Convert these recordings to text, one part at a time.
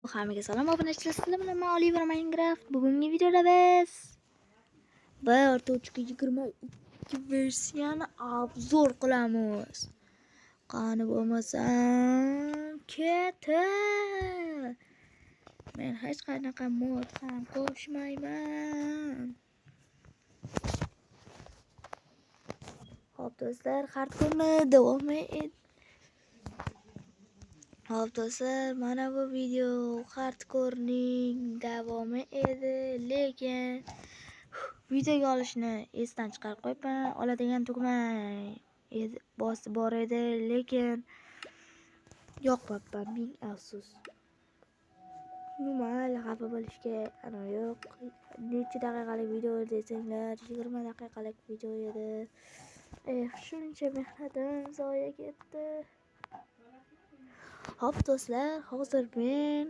Hammaga salom obunachilar, sizlar bilan men Oliver Minecraft. Bugungi videoda biz 1.22 versiyani obzor qilamiz. Qani bo'lmasam keta. Men hech qanaqa mod ham qo'shmayman. Xo'p do'stlar, hardkorni davom et. Hop do'stlar, mana bu video hardkorning davomi edi, lekin videoga olishni esdan chiqarib qo'yibman. Oladigan tugmay bosib bor edi, lekin yoqmabman, ming afsus. Mayli, xafa bo'lishga yo'q. Necha daqiqalik video desanglar, 20 daqiqalik video edi. Shuncha mehnatim zoya ketdi. Hop do'stlar, hozir men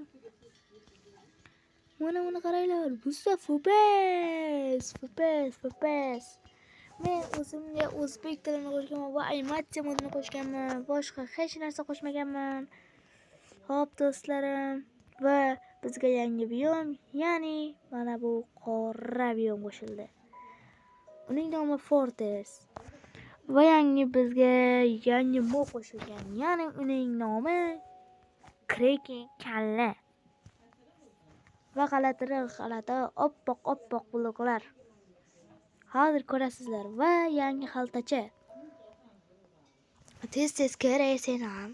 mana qaranglar, bu FPS. Men o'zimga o'zbek tilini qo'shganman va animatsiya modini qo'shganman. Boshqa hech narsa qo'shmaganman. Hop do'stlarim, va bizga yangi biom, ya'ni mana bu qora biom qo'shildi. Uning nomi Fortress. Va bizga yangi mod qo'shilgan, ya'ni uning nomi Cracking kalla. Va g'alati oppoq bloklar. Hozir ko'rasizlar. Va yangi xaltacha. Tez kerak ham.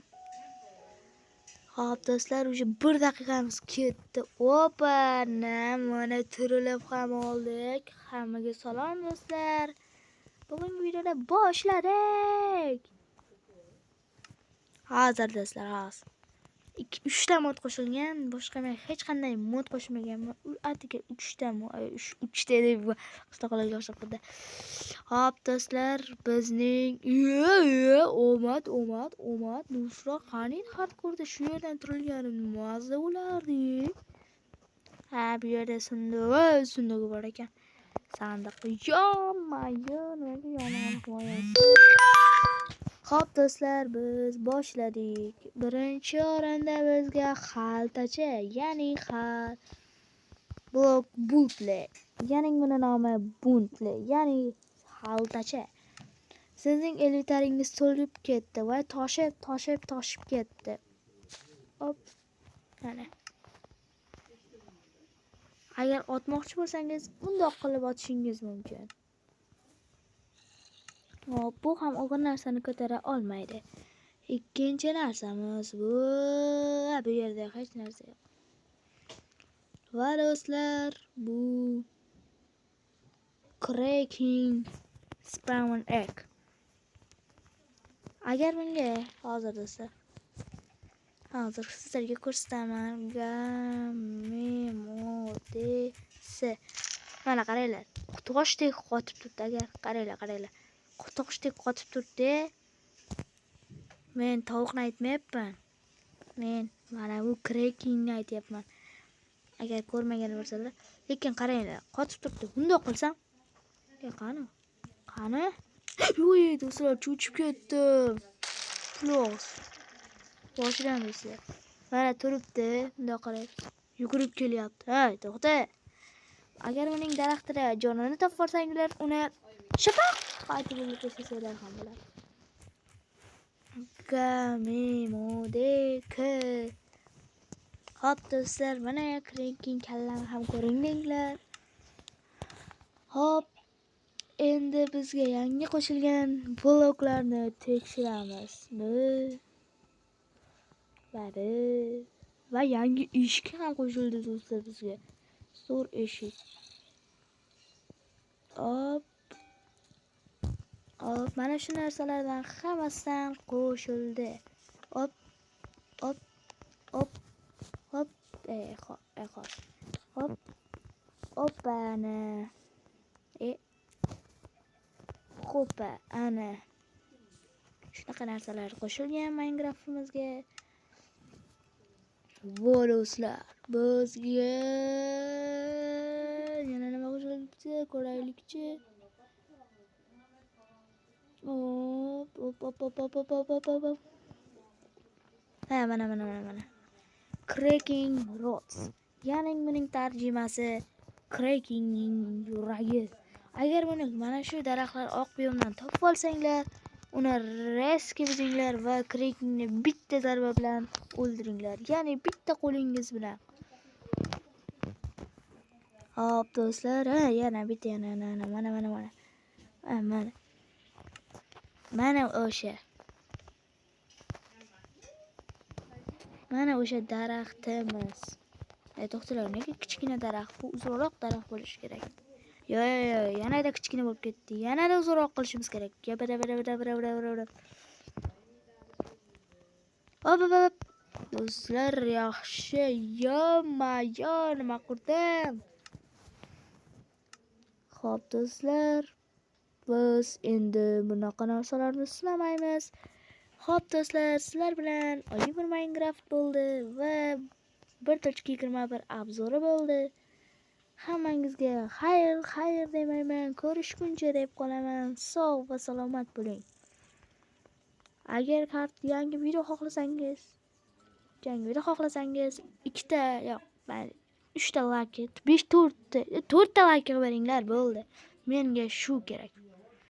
Hop do'stlar, уже 1 daqiqamiz ketdi. Opa, mana turilib ham oldik. Hammaga salom do'stlar. Bugungi videoda boshladik. Hozir do'stlar, hozir 2-3 ta mod qo'shilgan, boshqa men hech qanday mod qo'shmaganman. Atiga 3 ta mod, 3 ta deb qistaqalarga o'xshab qoldi. Hop do'stlar, bizning omad Nusra qani hardkorda shu yerdan turilganim mazza bo'lardi. Ha, bu yerda sunduq bor ekan. Sandiq Hop do'stlar, biz boshladik. Birinchi o'rinda bizga xaltacha, ya'ni blok buntle. Ya'ni buni nomi buntle, ya'ni xaltacha. Sizning elitaringiz to'lib ketdi va toshib ketdi. Hop. Mana. Agar otmoqchi bo'lsangiz, bundoq qilib otishingiz mumkin. Hop, bu ham og'ir narsani ko'tara olmaydi. Ikkinchi narsamiz bu yerda hech narsa yo'q. Va do'stlar, bu Cracking Spawn Egg. Agar bunga hozir do'stlar, hozir sizlarga ko'rsataman. Mana qaranglar, toshdek qotib turibdi. Agar qaranglar. Toshdek qotib turibdi. Men tovuqni aytmayapman. Men mana bu crackingni aytyapman. Agar ko'rmagan bo'lsalar, lekin qaranglar, qotib turibdi. Bundoq qilsam, qani? Yo'q, do'stlar, cho'chib ketdim. Plus. Boshidan do'stlar. Mana turibdi, bundoq qarang. Yugurib kelyapti. Hey, to'xta. Agar uning daraxtida jonini topib olsanglar, uni shapaq qaytib o'ldirsalar ham bo'ladi. Hop do'stlar, mana Cracking kallam ham ko'ringlar. Hop, endi bizga yangi qo'shilgan bloklarni tekshiramiz. Va yangi eshik ham qo'shildi do'stlar bizga. Zo'r eshik. Hop, mana shu narsalardan hammasidan qo'shildi. Hop. Ana. Xo'pa, ana. Shunaqa narsalar qo'shilgan Minecraftimizga. Do'stlar, bizga yana nima qo'shilibdi? Ko'raylikchi. Hop. Ha, mana. Cracking Roads. Ya'ni buning tarjimasi Crackingning yuragi. Agar buni mana shu daraxtlar oq buyumdan topib olsanglar, uni reski buzinglar va Crackingni bitta zarba bilan o'ldiringlar. Ya'ni bitta qo'lingiz bilan. Hop do'stlar, yana bitta mana o'sha. Mana o'sha daraxtimiz. To'xtalar, nega kichkina daraxt? Bu uzunroq daraxt bo'lishi kerak. Yo, yanada kichkina bo'lib ketdi. Yanada uzunroq qilishimiz kerak. Hop. Do'stlar, yaxshi. Nima qildim? Xo'p do'stlar, biz endi bunaqa narsalarni sinamaymiz. Xo'p do'stlar, sizlar bilan Oliver Minecraft bo'ldi va 1.21 obzori bo'ldi. Hammangizga xayr demayman, ko'rishguncha deb qolaman. Sog' va salomat bo'ling. Agar yangi video xohlasangiz, 3ta like, 4ta like beringlar bo'ldi. Menga shu kerak.